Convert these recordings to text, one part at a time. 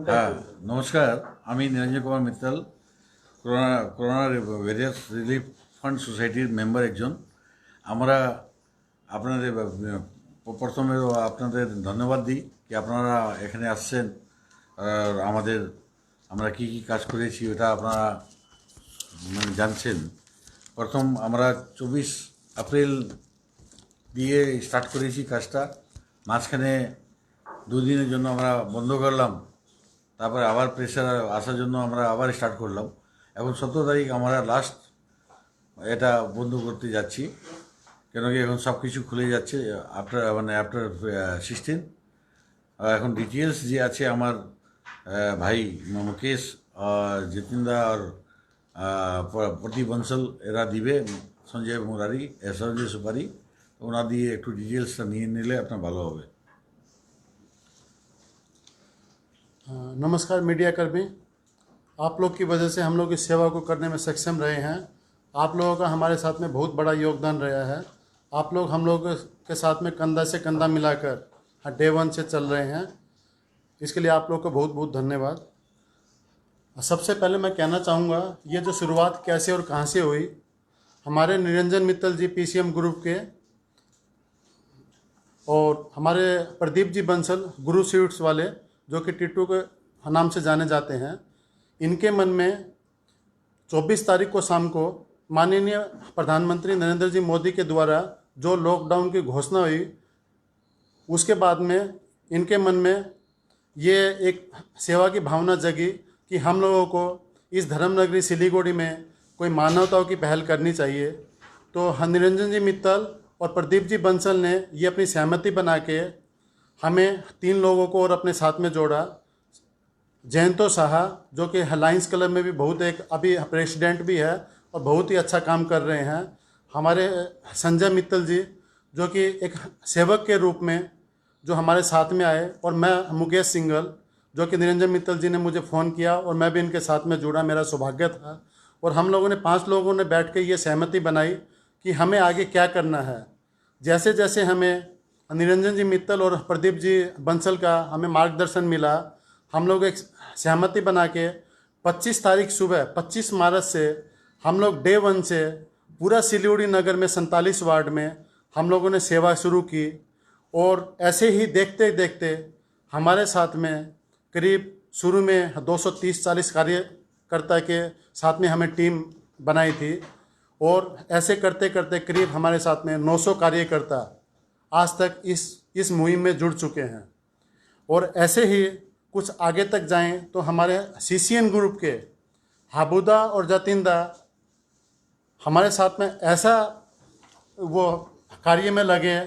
হ্যাঁ, নমস্কার। আমি Niranjan Kumar Mittal, corona various relief fund সোসাইটির মেম্বার একজন। আমরা আপনাদের প্রথমে আপনাদের ধন্যবাদ দিই কি আপনারা এখানে আসছেন। আর আমরা কি কাজ করেছি ওটা আপনারা জানছেন। প্রথম আমরা 24 এপ্রিল দিয়ে স্টার্ট করেছি কাজটা। মাঝখানে দুদিনের জন্য আমরা বন্ধ করলাম, তারপরে আবার প্রেশার আসার জন্য আমরা আবার স্টার্ট করলাম। এখন 17 তারিখ আমরা লাস্ট এটা বন্ধ করতে যাচ্ছি, কেন কি এখন সব কিছু খুলে যাচ্ছে আফটার 16। এখন ডিটেলস যে আছে আমার ভাই মুকেশ, জিতেন্দা আর প্রদীপ বনসল এরা দিবে, সঞ্জয় মুরারি, সঞ্জয় সুপারি, ওনা দিয়ে একটু ডিটেলসটা নিয়ে নিলে আপনার ভালো হবে। नमस्कार मीडिया कर्मी, आप लोग की वजह से हम लोग इस सेवा को करने में सक्षम रहे हैं। आप लोगों का हमारे साथ में बहुत बड़ा योगदान रहा है। आप लोग हम लोग के साथ में कंधा से कंधा मिलाकर डे 1 से चल रहे हैं। इसके लिए आप लोग को बहुत बहुत धन्यवाद। सबसे पहले मैं कहना चाहूँगा, ये जो शुरुआत कैसे और कहाँ से हुई, हमारे निरंजन मित्तल जी पीसीएम ग्रुप के और हमारे प्रदीप जी बंसल गुरु स्वीट्स वाले, जो कि टिट्टू के नाम से जाने जाते हैं, इनके मन में 24 तारीख को शाम को माननीय प्रधानमंत्री नरेंद्र जी मोदी के द्वारा जो लॉकडाउन की घोषणा हुई, उसके बाद में इनके मन में ये एक सेवा की भावना जगी कि हम लोगों को इस धर्मनगरी सिलीगुड़ी में कोई मानवताओं की पहल करनी चाहिए। तो निरंजन जी मित्तल और प्रदीप जी बंसल ने ये अपनी सहमति बना के हमें 3 लोगों को और अपने साथ में जोड़ा। जयंतो साहा, जो कि लायंस क्लब में भी बहुत एक अभी प्रेसिडेंट भी है और बहुत ही अच्छा काम कर रहे हैं। हमारे संजय मित्तल जी, जो कि एक सेवक के रूप में जो हमारे साथ में आए, और मैं मुकेश सिंगल, जो कि निरंजन मित्तल जी ने मुझे फ़ोन किया और मैं भी इनके साथ में जुड़ा, मेरा सौभाग्य था। और हम लोगों ने 5 लोगों ने बैठ के ये सहमति बनाई कि हमें आगे क्या करना है। जैसे जैसे हमें निरंजन जी मित्तल और प्रदीप जी बंसल का हमें मार्गदर्शन मिला, हम लोग एक सहमति बना के 25 तारीख सुबह 25 मार्च से हम लोग डे 1 से पूरा सिलीगुड़ी नगर में 47 वार्ड में हम लोगों ने सेवा शुरू की। और ऐसे ही देखते देखते हमारे साथ में करीब शुरू में 230-40 कार्यकर्ता के साथ में हमें टीम बनाई थी, और ऐसे करते करते करीब हमारे साथ में 900 कार्यकर्ता आज तक इस मुहिम में जुड़ चुके हैं। और ऐसे ही कुछ आगे तक जाएं तो हमारे सीसीएन ग्रुप के हाबुदा और जतिंदा हमारे साथ में ऐसा वो कार्य में लगे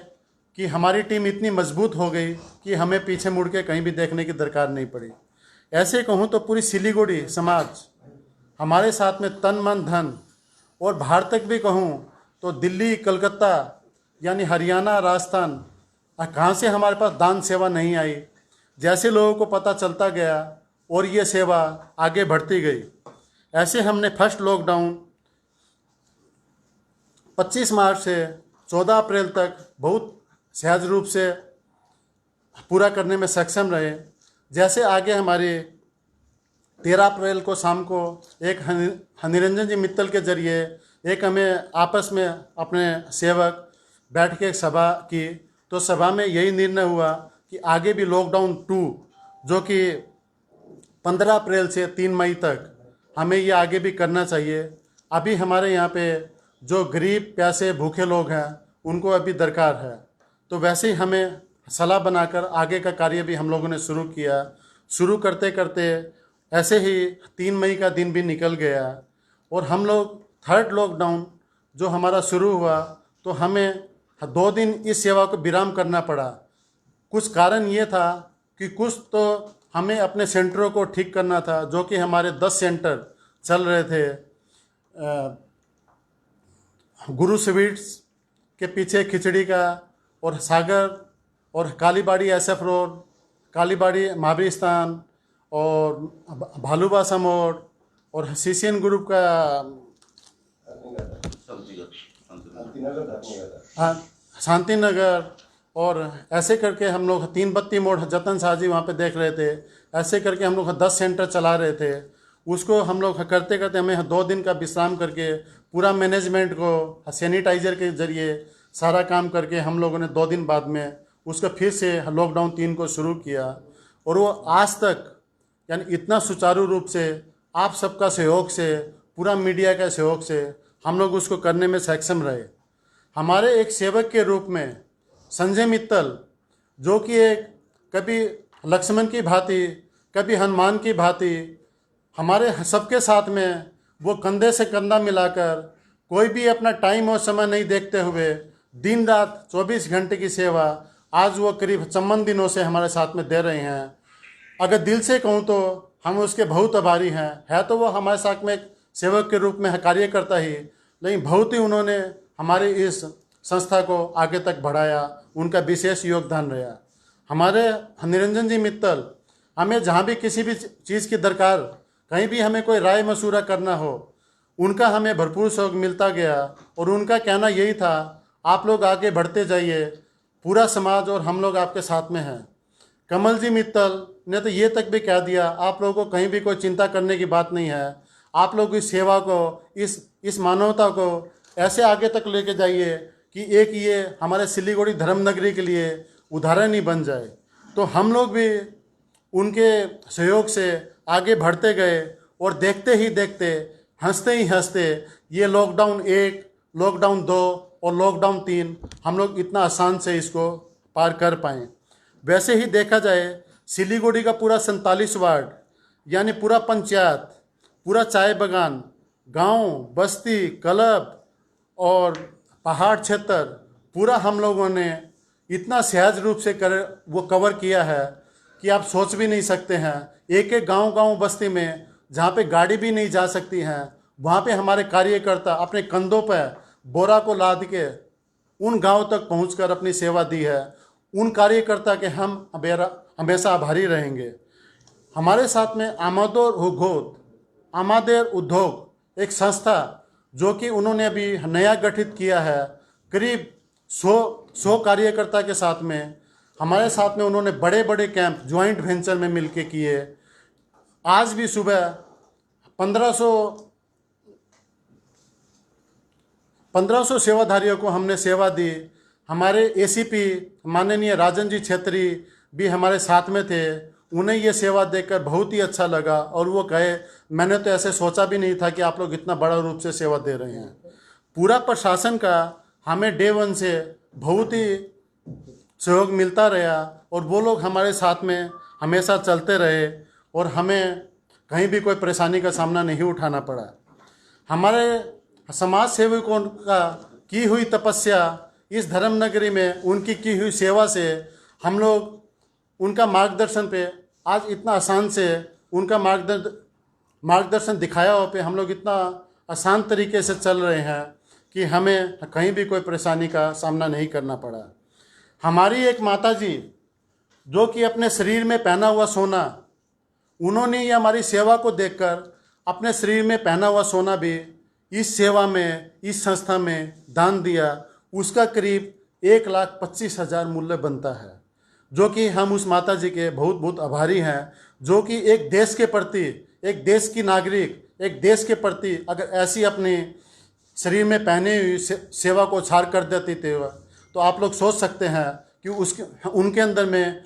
कि हमारी टीम इतनी मजबूत हो गई कि हमें पीछे मुड़ के कहीं भी देखने की दरकार नहीं पड़ी। ऐसे कहूँ तो पूरी सिलीगुड़ी समाज हमारे साथ में तन मन धन, और बाहर तक भी कहूँ तो दिल्ली, कलकत्ता, यानी हरियाणा, राजस्थान, कहाँ से हमारे पास दान सेवा नहीं आई। जैसे लोगों को पता चलता गया और ये सेवा आगे बढ़ती गई। ऐसे हमने फर्स्ट लॉकडाउन 25 मार्च से 14 अप्रैल तक बहुत सहज रूप से पूरा करने में सक्षम रहे। जैसे आगे हमारे 13 अप्रैल को शाम को एक निरंजन जी मित्तल के जरिए एक हमें आपस में अपने सेवक बैठ के सभा की, तो सभा में यही निर्णय हुआ कि आगे भी लॉकडाउन 2, जो कि 15 अप्रैल से 3 मई तक हमें ये आगे भी करना चाहिए। अभी हमारे यहाँ पे जो गरीब प्यासे भूखे लोग हैं उनको अभी दरकार है। तो वैसे ही हमें सलाह बनाकर आगे का कार्य भी हम लोगों ने शुरू किया। शुरू करते करते ऐसे ही 3 मई का दिन भी निकल गया, और हम लोग थर्ड लॉकडाउन जो हमारा शुरू हुआ तो हमें 2 दिन इस सेवा को विराम करना पड़ा। कुछ कारण ये था कि कुछ तो हमें अपने सेंटरों को ठीक करना था, जो कि हमारे 10 सेंटर चल रहे थे। गुरु स्वीट्स के पीछे खिचड़ी का, और सागर, और कालीबाड़ी SF रोड, कालीबाड़ी महावीरस्थान, और भालूबासा मोड़, और सीसीएन ग्रुप का शांति नगर, और ऐसे करके हम लोग 3 बत्ती मोड़ जतन शाह जी वहाँ पे देख रहे थे। ऐसे करके हम लोग 10 सेंटर चला रहे थे। उसको हम लोग करते करते हमें 2 दिन का विश्राम करके पूरा मैनेजमेंट को सैनिटाइजर के जरिए सारा काम करके हम लोगों ने 2 दिन बाद में उसको फिर से लॉकडाउन 3 को शुरू किया। और वो आज तक यानी इतना सुचारू रूप से आप सबका सहयोग से, पूरा मीडिया का सहयोग से हम लोग उसको करने में सक्षम रहे। हमारे एक सेवक के रूप में संजय मित्तल, जो कि एक कभी लक्ष्मण की भांति, कभी हनुमान की भांति हमारे सबके साथ में वो कंधे से कंधा मिलाकर कोई भी अपना टाइम और समय नहीं देखते हुए दिन रात 24 घंटे की सेवा आज वो करीब 54 दिनों से हमारे साथ में दे रहे हैं। अगर दिल से कहूँ तो हम उसके बहुत आभारी हैं। है तो वो हमारे साथ में एक सेवक के रूप में कार्य करता ही, लेकिन बहुत ही उन्होंने हमारी इस संस्था को आगे तक बढ़ाया, उनका विशेष योगदान रहा। हमारे निरंजन जी मित्तल, हमें जहाँ भी किसी भी चीज़ की दरकार, कहीं भी हमें कोई राय मशूरा करना हो, उनका हमें भरपूर सहयोग मिलता गया। और उनका कहना यही था, आप लोग आगे बढ़ते जाइए, पूरा समाज और हम लोग आपके साथ में हैं। कमल जी मित्तल ने तो ये तक भी कह दिया, आप लोगों को कहीं भी कोई चिंता करने की बात नहीं है। आप लोग इस सेवा को, इस मानवता को ऐसे आगे तक लेके जाइए कि एक ये हमारे सिलीगुड़ी धर्मनगरी के लिए उदाहरण ही बन जाए। तो हम लोग भी उनके सहयोग से आगे बढ़ते गए और देखते ही देखते, हंसते ही हंसते ये लॉकडाउन 1, लॉकडाउन 2 और लॉकडाउन 3 हम लोग इतना आसान से इसको पार कर पाएँ। वैसे ही देखा जाए, सिलीगुड़ी का पूरा 47 वार्ड यानी पूरा पंचायत, पूरा चाय बागान, गांव, बस्ती, क्लब और पहाड़ क्षेत्र पूरा हम लोगों ने इतना सहज रूप से वो कवर किया है कि आप सोच भी नहीं सकते हैं। एक एक गांव बस्ती में जहाँ पे गाड़ी भी नहीं जा सकती हैं, वहाँ पे हमारे कार्यकर्ता अपने कंधों पर बोरा को लाद के उन गांव तक पहुंचकर अपनी सेवा दी है। उन कार्यकर्ता के हम हमेशा आभारी रहेंगे। हमारे साथ में आमादेर उद्योग एक संस्था, जो कि उन्होंने अभी नया गठित किया है, करीब 100 कार्यकर्ता के साथ में हमारे साथ में उन्होंने बड़े बड़े कैंप ज्वाइंट वेंचर में मिलके किए। आज भी सुबह 1500 सेवाधारियों को हमने सेवा दी। हमारे एसीपी माननीय राजन जी छेत्री भी हमारे साथ में थे। उन्हें ये सेवा देखकर बहुत ही अच्छा लगा और वो कहे, मैंने तो ऐसे सोचा भी नहीं था कि आप लोग इतना बड़ा रूप से सेवा दे रहे हैं। पूरा प्रशासन का हमें डे 1 से बहुत ही सहयोग मिलता रहा और वो लोग हमारे साथ में हमेशा चलते रहे और हमें कहीं भी कोई परेशानी का सामना नहीं उठाना पड़ा। हमारे समाज सेवकों का की हुई तपस्या, इस धर्मनगरी में उनकी की हुई सेवा से हम लोग उनका मार्गदर्शन पे आज इतना आसान से उनका मार्गदर्शन दिखाया हो पे हम लोग इतना आसान तरीके से चल रहे हैं कि हमें कहीं भी कोई परेशानी का सामना नहीं करना पड़ा। हमारी एक माता जी, जो कि अपने शरीर में पहना हुआ सोना, उन्होंने ये हमारी सेवा को देखकर अपने शरीर में पहना हुआ सोना भी इस सेवा में, इस संस्था में दान दिया। उसका करीब 1,25,000 मूल्य बनता है, जो कि हम उस माता जी के बहुत बहुत आभारी हैं, जो कि एक देश के प्रति, एक देश की नागरिक, एक देश के प्रति अगर ऐसी अपने शरीर में पहने हुई सेवा को छाड़ कर देती थे, तो आप लोग सोच सकते हैं कि उनके अंदर में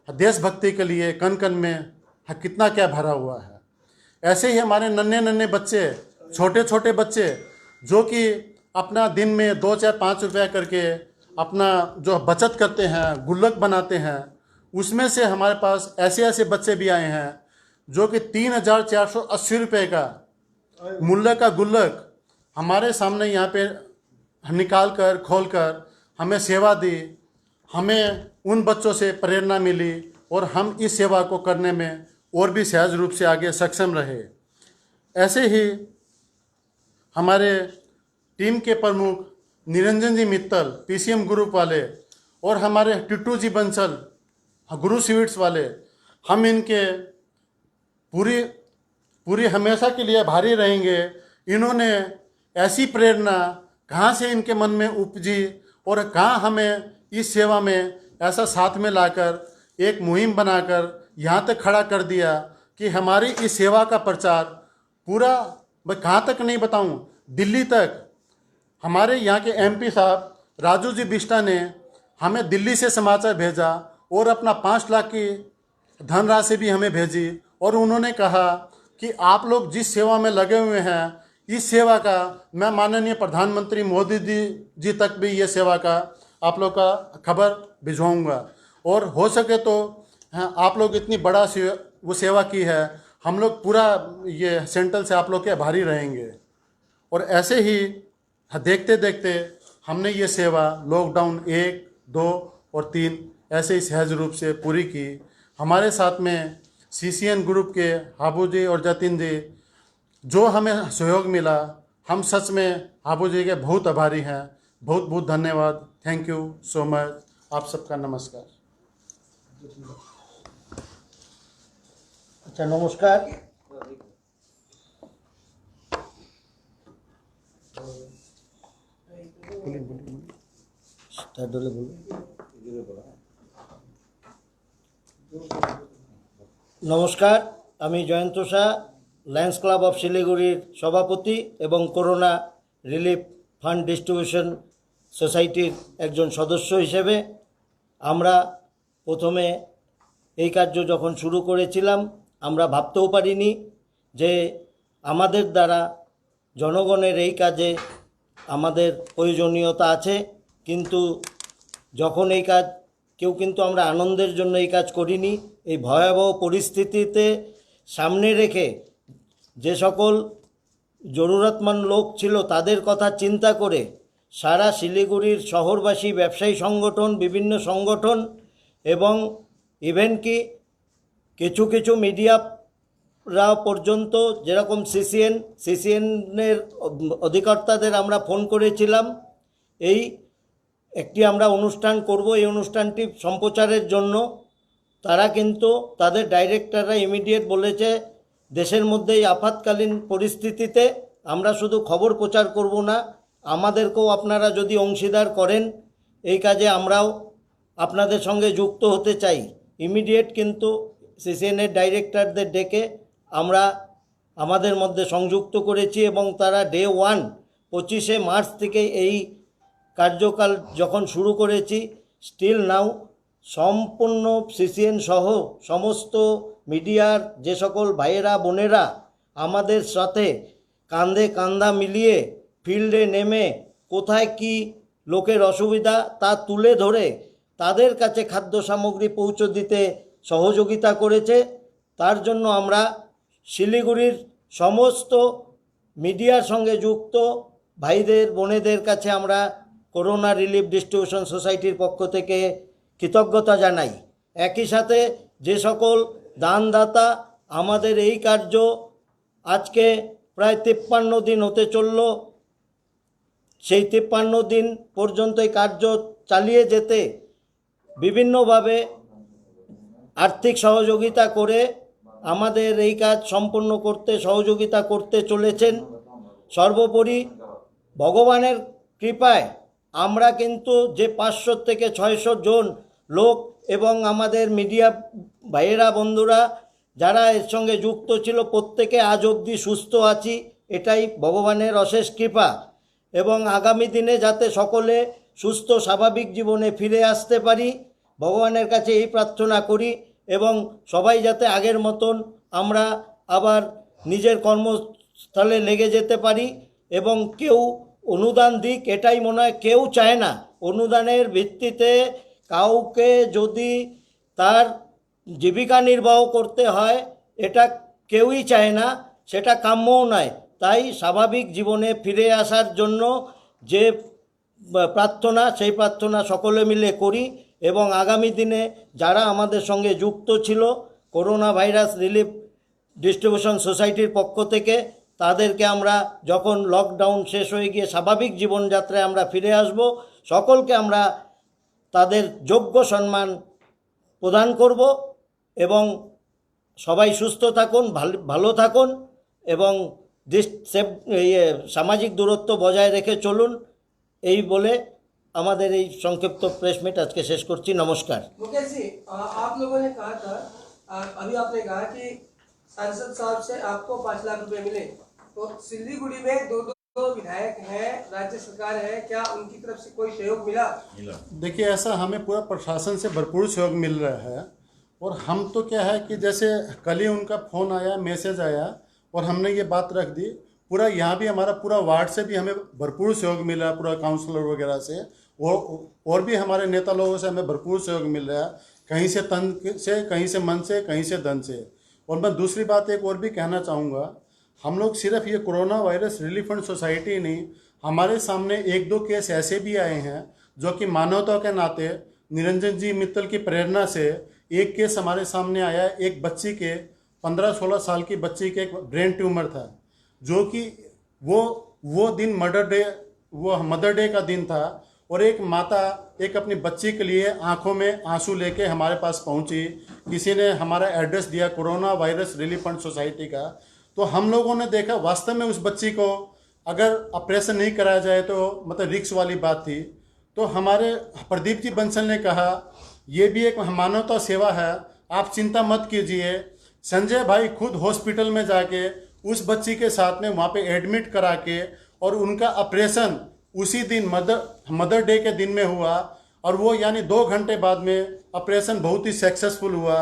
देशभक्ति के लिए कण कण में कितना क्या भरा हुआ है। ऐसे ही हमारे नन्हे बच्चे, छोटे छोटे बच्चे, जो कि अपना दिन में 2, 4, 5 रुपया करके अपना जो बचत करते हैं, गुल्लक बनाते हैं, उसमें से हमारे पास ऐसे ऐसे बच्चे भी आए हैं जो कि 3,480 रुपये का मूल्य का गुल्लक हमारे सामने यहाँ पे निकाल कर, खोल कर हमें सेवा दी। हमें उन बच्चों से प्रेरणा मिली और हम इस सेवा को करने में और भी सहज रूप से आगे सक्षम रहे। ऐसे ही हमारे टीम के प्रमुख निरंजन जी मित्तल, पीसीएम ग्रुप वाले, और हमारे टिट्टू जी बंसल, गुरु स्वीट्स वाले, हम इनके पूरी हमेशा के लिए आभारी रहेंगे। इन्होंने ऐसी प्रेरणा कहाँ से इनके मन में उपजी और कहाँ हमें इस सेवा में ऐसा साथ में लाकर एक मुहिम बनाकर यहाँ तक खड़ा कर दिया कि हमारी इस सेवा का प्रचार पूरा, मैं कहाँ तक नहीं बताऊँ, दिल्ली तक। हमारे यहाँ के एमपी साहब राजू जी बिष्टा ने हमें दिल्ली से समाचार भेजा और अपना 5 लाख की धनराशि भी हमें भेजी, और उन्होंने कहा कि आप लोग जिस सेवा में लगे हुए हैं, इस सेवा का मैं माननीय प्रधानमंत्री मोदी जी तक भी ये सेवा का आप लोग का खबर भिजवाऊंगा, और हो सके तो हाँ, आप लोग इतनी बड़ा वो सेवा की है, हम लोग पूरा ये सेंट्रल से आप लोग के आभारी रहेंगे। और ऐसे ही देखते देखते हमने ये सेवा लॉकडाउन 1, 2 और 3 ऐसे ही सहज रूप से पूरी की। हमारे साथ में सीसीएन ग्रुप के हाबू जी और जतिन जी, जो हमें सहयोग मिला, हम सच में हाबू जी के बहुत आभारी हैं। बहुत बहुत धन्यवाद। Thank you so much. आप सबका नमस्कार। আচ্ছা, নমস্কার। নমস্কার, আমি Jayanta Shah, Lions club of শিলিগুড়ির সভাপতি এবং করোনা রিলিফ ফান্ড ডিস্ট্রিবিউশন সোসাইটির একজন সদস্য হিসেবে আমরা প্রথমে এই কার্য যখন শুরু করেছিলাম, আমরা ভাবতেও পারিনি যে আমাদের দ্বারা জনগণের এই কাজে আমাদের প্রয়োজনীয়তা আছে। কিন্তু যখন এই কাজ কিন্তু আমরা আনন্দের জন্য এই কাজ করিনি, এই ভয়াবহ পরিস্থিতিতে সামনে রেখে যে সকল জরুরতমন্দ লোক ছিল তাদের কথা চিন্তা করে সারা শিলিগুড়ির শহরবাসী, ব্যবসায়ী সংগঠন, বিভিন্ন সংগঠন এবং ইভেন কি কিছু কিছু মিডিয়ারা পর্যন্ত, যেরকম সিসিএনের অধিকর্তাদের আমরা ফোন করেছিলাম এই একটি আমরা অনুষ্ঠান করব, এই অনুষ্ঠানটি সম্প্রচারের জন্য। তারা কিন্তু তাদের ডাইরেক্টররা ইমিডিয়েট বলেছে, দেশের মধ্যে এই আপাতকালীন পরিস্থিতিতে আমরা শুধু খবর প্রচার করব না, আমাদেরকেও আপনারা যদি অংশীদার করেন এই কাজে আমরাও আপনাদের সঙ্গে যুক্ত হতে চাই। ইমিডিয়েট কিন্তু সিসিএনের ডাইরেক্টরদের ডেকে আমরা আমাদের মধ্যে সংযুক্ত করেছি এবং তারা ডে 1 25শে মার্চ থেকে এই কার্যকাল যখন শুরু করেছি, স্টিল নাও সম্পূর্ণ সিসিএন সহ সমস্ত মিডিয়ার যে সকল ভাইয়েরা বোনেরা আমাদের সাথে কাঁধে কাঁধা মিলিয়ে ফিল্ডে নেমে কোথায় কি লোকের অসুবিধা তা তুলে ধরে তাদের কাছে খাদ্য সামগ্রী পৌঁছে দিতে সহযোগিতা করেছে। তার জন্য আমরা শিলিগুড়ির সমস্ত মিডিয়ার সঙ্গে যুক্ত ভাইদের বোনেদের কাছে আমরা করোনা রিলিফ ডিস্ট্রিবিউশন সোসাইটির পক্ষ থেকে কৃতজ্ঞতা জানাই। একই সাথে যে সকল দানদাতা আমাদের এই কার্য আজকে প্রায় 53 দিন হতে চলল, সেই 53 দিন পর্যন্ত এই কার্য চালিয়ে যেতে বিভিন্নভাবে আর্থিক সহযোগিতা করে আমাদের এই কাজ সম্পন্ন করতে সহযোগিতা করতে চলেছেন। সর্বোপরি ভগবানের কৃপায় আমরা কিন্তু যে 500 থেকে 600 জন লোক এবং আমাদের মিডিয়া ভাইয়েরা বন্ধুরা যারা এর সঙ্গে যুক্ত ছিল, প্রত্যেকে আজ অবধি সুস্থ আছি, এটাই ভগবানের অশেষ কৃপা। এবং আগামী দিনে যাতে সকলে সুস্থ স্বাভাবিক জীবনে ফিরে আসতে পারি, ভগবানের কাছে এই প্রার্থনা করি এবং সবাই যাতে আগের মতন আমরা আবার নিজের কর্মস্থলে লেগে যেতে পারি। এবং কেউ অনুদান দিক, এটাই মনে হয় কেউ চায় না। অনুদানের ভিত্তিতে কাউকে যদি তার জীবিকা নির্বাহ করতে হয় এটা কেউই চায় না, সেটা কাম্যও নয়। তাই স্বাভাবিক জীবনে ফিরে আসার জন্য যে প্রার্থনা, সেই প্রার্থনা সকলে মিলে করি। এবং আগামী দিনে যারা আমাদের সঙ্গে যুক্ত ছিল করোনা ভাইরাস রিলিফ ডিস্ট্রিবিউশন সোসাইটির পক্ষ থেকে, তাদেরকে আমরা যখন লকডাউন শেষ হয়ে গিয়ে স্বাভাবিক জীবনযাত্রায় আমরা ফিরে আসব, সকলকে আমরা তাদের যোগ্য সম্মান প্রদান করব। এবং সবাই সুস্থ থাকুন, ভালো থাকুন এবং সামাজিক দূরত্ব বজায় রেখে চলুন, এই বলে আমাদের এই সংক্ষিপ্ত প্রেস মিট আজকে শেষ করছি। নমস্কার। मुकेश जी, आप लोगों ने कहा था, अभी आपने कहा कि सांसद साहब से आपको 5 लाख रुपए मिले, तो सिल्लीगुड़ी में दो विधायक हैं, राज्य सरकार है, क्या उनकी तरफ से कोई सहयोग मिला? देखिए, ऐसा हमें पूरा प्रशासन से भरपूर सहयोग मिल रहा है। और हम तो क्या है कि जैसे कल ही उनका फ़ोन आया, मैसेज आया और हमने ये बात रख दी। पूरा यहाँ भी हमारा पूरा वार्ड से भी हमें भरपूर सहयोग मिला, पूरा काउंसलर वगैरह से, और भी हमारे नेता लोगों से हमें भरपूर सहयोग मिल रहा है, कहीं से तन से, कहीं से मन से, कहीं से धन से। और मैं दूसरी बात एक और भी कहना चाहूँगा, हम लोग सिर्फ ये corona virus relief fund society नहीं, हमारे सामने 1-2 केस ऐसे भी आए हैं जो कि मानवता के नाते निरंजन जी मित्तल की प्रेरणा से एक केस हमारे सामने आया। एक बच्ची के 15-16 साल की बच्ची के एक ब्रेन ट्यूमर था, जो कि वो दिन मदर डे का दिन था। और एक माता एक अपनी बच्ची के लिए आंखों में आंसू लेके हमारे पास पहुंची। किसी ने हमारा एड्रेस दिया corona virus relief fund society का, तो हम लोगों ने देखा वास्तव में उस बच्ची को अगर ऑपरेशन नहीं कराया जाए तो मतलब रिस्क वाली बात थी। तो हमारे प्रदीप जी बंसल ने कहा ये भी एक मानवता सेवा है, आप चिंता मत कीजिए। संजय भाई खुद हॉस्पिटल में जाके उस बच्ची के साथ में वहाँ पे एडमिट करा के और उनका ऑपरेशन उसी दिन मदर डे के दिन में हुआ। और वो यानी 2 घंटे बाद में ऑपरेशन बहुत ही सक्सेसफुल हुआ।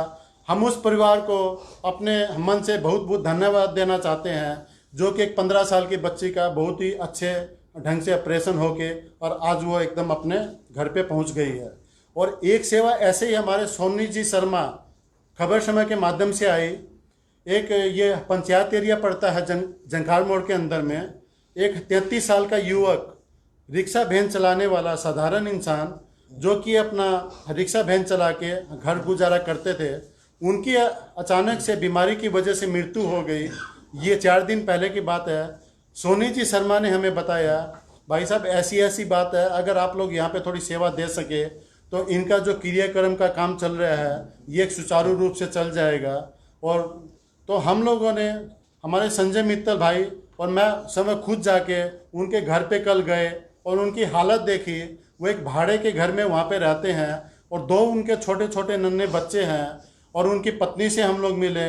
हम उस परिवार को अपने मन से बहुत बहुत धन्यवाद देना चाहते हैं, जो कि एक 15 साल की बच्ची का बहुत ही अच्छे ढंग से ऑपरेशन होके और आज वो एकदम अपने घर पे पहुंच गई है। और एक सेवा ऐसे ही हमारे सोनी जी शर्मा खबर समय के माध्यम से आई। एक ये पंचायत एरिया पड़ता है जंखार मोड़ के अंदर में, एक 33 साल का युवक रिक्शा वैन चलाने वाला साधारण इंसान जो कि अपना रिक्शा वैन चला के घर गुजारा करते थे, उनकी अचानक से बीमारी की वजह से मृत्यु हो गई। ये 4 दिन पहले की बात है। सोनी जी शर्मा ने हमें बताया भाई साहब ऐसी बात है, अगर आप लोग यहाँ पे थोड़ी सेवा दे सके तो इनका जो क्रियाक्रम का काम चल रहा है ये एक सुचारू रूप से चल जाएगा। और तो हम लोगों ने, हमारे संजय मित्तल भाई और मैं समय खुद जाके उनके घर पे कल गए और उनकी हालत देखी। वो एक भाड़े के घर में वहाँ पे रहते हैं और 2 उनके छोटे छोटे नन्हे बच्चे हैं और उनकी पत्नी से हम लोग मिले।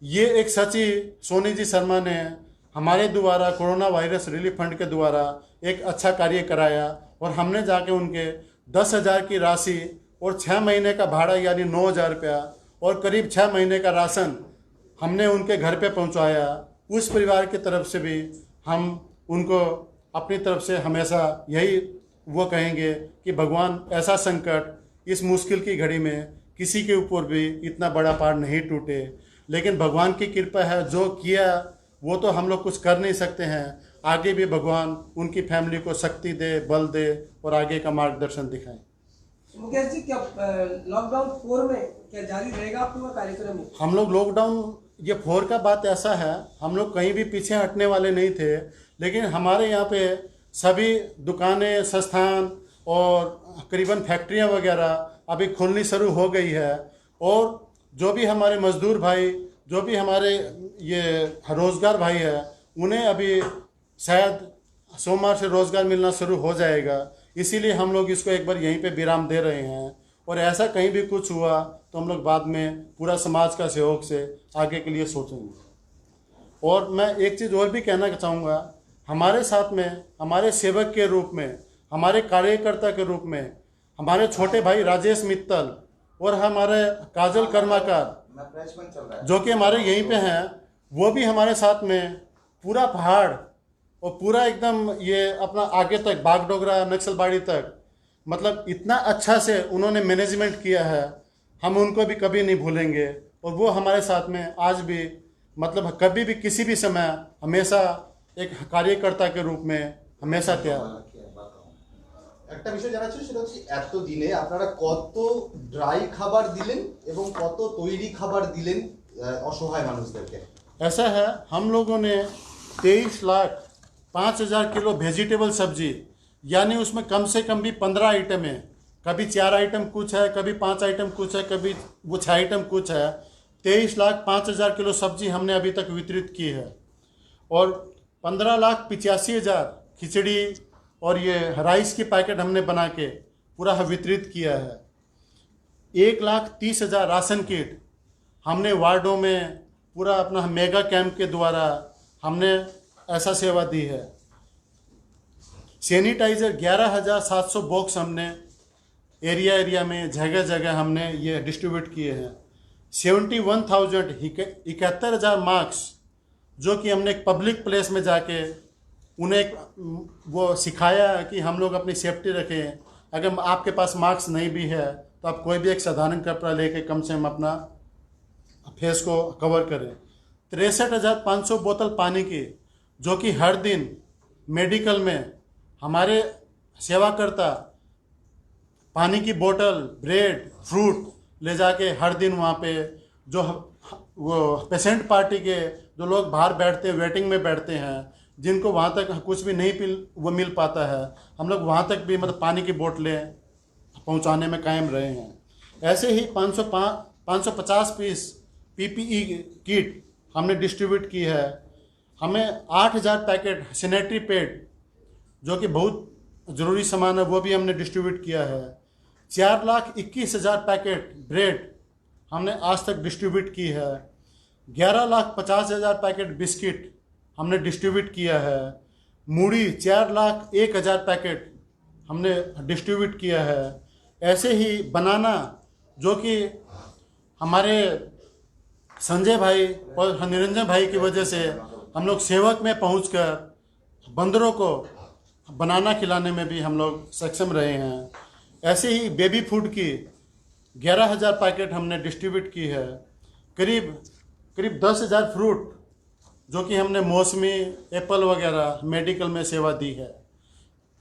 ये एक सच्ची सोनी जी शर्मा ने हमारे द्वारा कोरोना वायरस रिलीफ फंड के द्वारा एक अच्छा कार्य कराया। और हमने जाके उनके 10,000 की राशि और 6 महीने का भाड़ा यानी 9,000 रुपया और करीब 6 महीने का राशन हमने उनके घर पे पहुंचाया। उस परिवार की तरफ से भी हम उनको अपनी तरफ से हमेशा यही वो कहेंगे कि भगवान ऐसा संकट इस मुश्किल की घड़ी में किसी के ऊपर भी इतना बड़ा पहाड़ नहीं टूटे। लेकिन भगवान की कृपा है, जो किया वो तो हम लोग कुछ कर नहीं सकते हैं। आगे भी भगवान उनकी फैमिली को शक्ति दे, बल दे और आगे का मार्गदर्शन दिखाए। मुकेश जी, क्या लॉकडाउन 4 में क्या जारी रहेगा आपका कार्यक्रम? हम लोग लॉकडाउन ये 4 का बात ऐसा है, हम लोग कहीं भी पीछे हटने वाले नहीं थे। लेकिन हमारे यहाँ पे सभी दुकानें, संस्थान और करीबन फैक्ट्रियाँ वगैरह अभी खुलनी शुरू हो गई है। और जो भी हमारे मजदूर भाई, जो भी हमारे ये रोज़गार भाई है, उन्हें अभी शायद सोमवार से रोज़गार मिलना शुरू हो जाएगा। इसीलिए हम लोग इसको एक बार यहीं पे विराम दे रहे हैं। और ऐसा कहीं भी कुछ हुआ तो हम लोग बाद में पूरा समाज का सहयोग से आगे के लिए सोचेंगे। और मैं एक चीज़ और भी कहना चाहूँगा, हमारे साथ में हमारे सेवक के रूप में, हमारे कार्यकर्ता के रूप में हमारे छोटे भाई राजेश मित्तल और हमारे काजल कर्माकर जो कि हमारे यहीं पे हैं, वो भी हमारे साथ में पूरा पहाड़ और पूरा एकदम ये अपना आगे तक बागडोगरा नक्सलबाड़ी तक मतलब इतना अच्छा से उन्होंने मैनेजमेंट किया है, हम उनको भी कभी नहीं भूलेंगे। और वो हमारे साथ में आज भी मतलब कभी भी किसी भी समय हमेशा एक कार्यकर्ता के रूप में हमेशा तैयार। একটা বিষয় জানার ছিল, সেটা হচ্ছে এত দিনে আপনারা কত ড্রাই খাবার দিলেন এবং কত তৈরি খাবার দিলেন অসহায় মানুষদেরকে? ऐसा है, हम लोगों ने 23,05,000 किलो वेजिटेबल सब्जी, यानी उसमें कम से कम भी 15 आइटम है। कभी 4 आइटम कुछ है, कभी 5 आइटम कुछ है, कभी वो 6 आइटम कुछ है। 23,05,000 किलो सब्जी हमने अभी तक वितरित की है। और 15,85,000 खिचड़ी और ये राइस की पैकेट हमने बना के पूरा वितरित किया है। 1,30,000 राशन किट हमने वार्डों में पूरा अपना मेगा कैंप के द्वारा हमने ऐसा सेवा दी है। सैनिटाइज़र 11,700 बॉक्स हमने एरिया में जगह जगह हमने ये डिस्ट्रीब्यूट किए हैं। 71,000 मार्क्स जो कि हमने एक पब्लिक प्लेस में जाके उन्हें वो सिखाया कि हम लोग अपनी सेफ्टी रखें। अगर आपके पास मास्क नहीं भी है तो आप कोई भी एक साधारण कपड़ा लेके कम से कम अपना फेस को कवर करें। 63,500 बोतल पानी की जो कि हर दिन मेडिकल में हमारे सेवाकर्ता पानी की बोतल, ब्रेड, फ्रूट ले जाके हर दिन वहाँ पे जो वो पेशेंट पार्टी के जो लोग बाहर बैठते हैं, वेटिंग में बैठते हैं, जिनको वहाँ तक कुछ भी नहीं मिल पाता है, हम लोग वहाँ तक भी मतलब पानी की बोतलें पहुँचाने में कायम रहे हैं। ऐसे ही 550 पीस PPE किट हमने डिस्ट्रीब्यूट की है। हमें 8,000 पैकेट सैनिटरी पैड जो कि बहुत ज़रूरी सामान है वो भी हमने डिस्ट्रीब्यूट किया है। 4,21,000 पैकेट ब्रेड हमने आज तक डिस्ट्रीब्यूट की है। 11,50,000 पैकेट बिस्किट हमने डिस्ट्रीब्यूट किया है। मूढ़ी 4,01,000 पैकेट हमने डिस्ट्रीब्यूट किया है। ऐसे ही बनाना जो कि हमारे संजय भाई और निरंजन भाई की वजह से हम लोग सेवक में पहुंचकर बंदरों को बनाना खिलाने में भी हम लोग सक्षम रहे हैं। ऐसे ही बेबी फूड की 11,000 पैकेट हमने डिस्ट्रीब्यूट की है। करीब 10,000 फ्रूट जो कि हमने मौसमी, एप्पल वगैरह मेडिकल में सेवा दी है।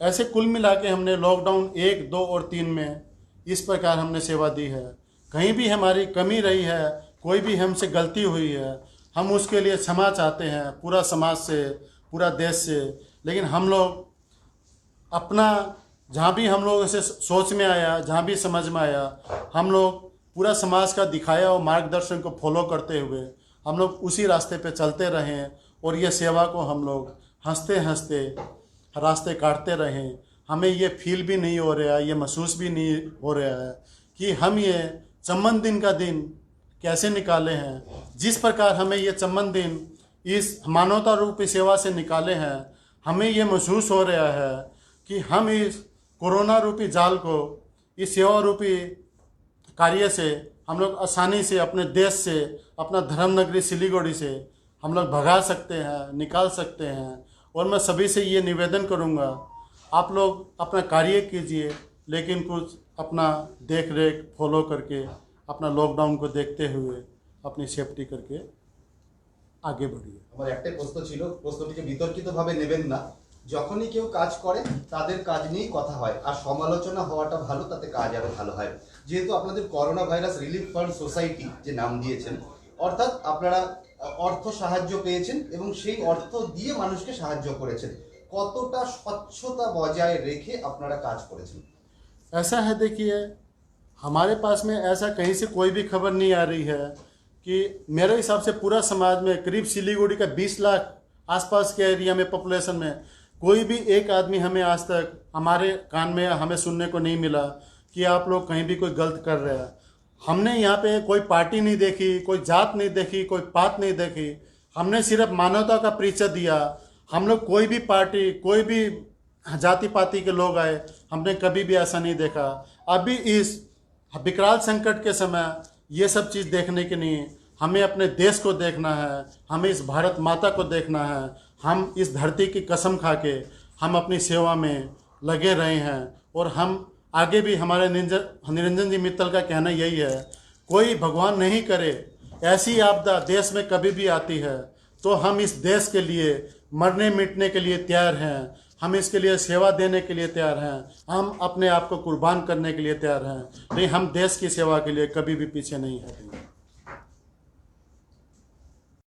ऐसे कुल मिला के हमने लॉकडाउन 1, 2 और 3 में इस प्रकार हमने सेवा दी है। कहीं भी हमारी कमी रही है, कोई भी हमसे गलती हुई है, हम उसके लिए क्षमा चाहते हैं पूरा समाज से, पूरा देश से। लेकिन हम लोग अपना जहाँ भी हम लोग ऐसे सोच में आया, जहाँ भी समझ में आया, हम लोग पूरा समाज का दिखाया और मार्गदर्शन को फॉलो करते हुए हम लोग उसी रास्ते पे चलते रहें और ये सेवा को हम लोग हंसते हंसते रास्ते काटते रहें। हमें ये फील भी नहीं हो रहा है, ये महसूस भी नहीं हो रहा है कि हम ये चम्मन दिन का दिन कैसे निकाले हैं। जिस प्रकार हमें ये चम्मन दिन इस मानवता रूपी सेवा से निकाले हैं, हमें ये महसूस हो रहा है कि हम इस कोरोना रूपी जाल को, इस सेवा रूपी कार्य से हम लोग आसानी से अपने देश से, अपना धर्म नगरी सिलीगुड़ी से हम लोग भगा सकते हैं, निकाल सकते हैं। और मैं सभी से ये निवेदन करूँगा, आप लोग अपना कार्य कीजिए, लेकिन कुछ अपना देख रेख फॉलो करके अपना लॉकडाउन को देखते हुए अपनी सेफ्टी करके आगे बढ़िए। আমার একটাই প্রশ্ন ছিল, প্রশ্নটিকে বিতর্কিতভাবে নেবেন না। যখনই কেউ কাজ করে তাদের কাজ নিয়েই কথা হয়, আর সমালোচনা হওয়াটা ভালো, তাতে কাজ আরো ভালো হয়। যেহেতু আপনাদের corona virus relief fund society যে নাম দিয়েছেন, অর্থাৎ আপনারা অর্থ সাহায্য পেয়েছেন এবং সেই অর্থ দিয়ে মানুষকে সাহায্য করেছেন, কতটা স্বচ্ছতা বজায় রেখে আপনারা কাজ করেছেন? ऐसा है, देखिए हमारे पास में ऐसा कहीं से कोई भी खबर नहीं आ रही है कि मेरे हिसाब से पूरा समाज में करीब सिलीगुड़ी का 20 लाख आसपास के एरिया में पॉपुलेशन में कोई भी एक आदमी हमें आज तक हमारे कान में हमें सुनने को नहीं मिला कि आप लोग कहीं भी कोई गलत कर रहे हैं। हमने यहाँ पे कोई पार्टी नहीं देखी, कोई जात नहीं देखी, कोई पात नहीं देखी। हमने सिर्फ मानवता का परिचय दिया। हम लोग कोई भी पार्टी, कोई भी जाति पाति के लोग आए, हमने कभी भी ऐसा नहीं देखा। अभी इस विकराल संकट के समय ये सब चीज़ देखने की नहीं, हमें अपने देश को देखना है, हमें इस भारत माता को देखना है। हम इस धरती की कसम खा के हम अपनी सेवा में लगे रहे हैं और हम आगे भी, हमारे निरंजन जी मित्तल का कहना यही है, कोई भगवान नहीं करे ऐसी आपदा देश में कभी भी आती है तो हम इस देश के लिए मरने मिटने के लिए तैयार हैं, हम इसके लिए सेवा देने के लिए तैयार हैं, हम अपने आप को कुर्बान करने के लिए तैयार हैं। नहीं, हम देश की सेवा के लिए कभी भी पीछे नहीं हटेंगे।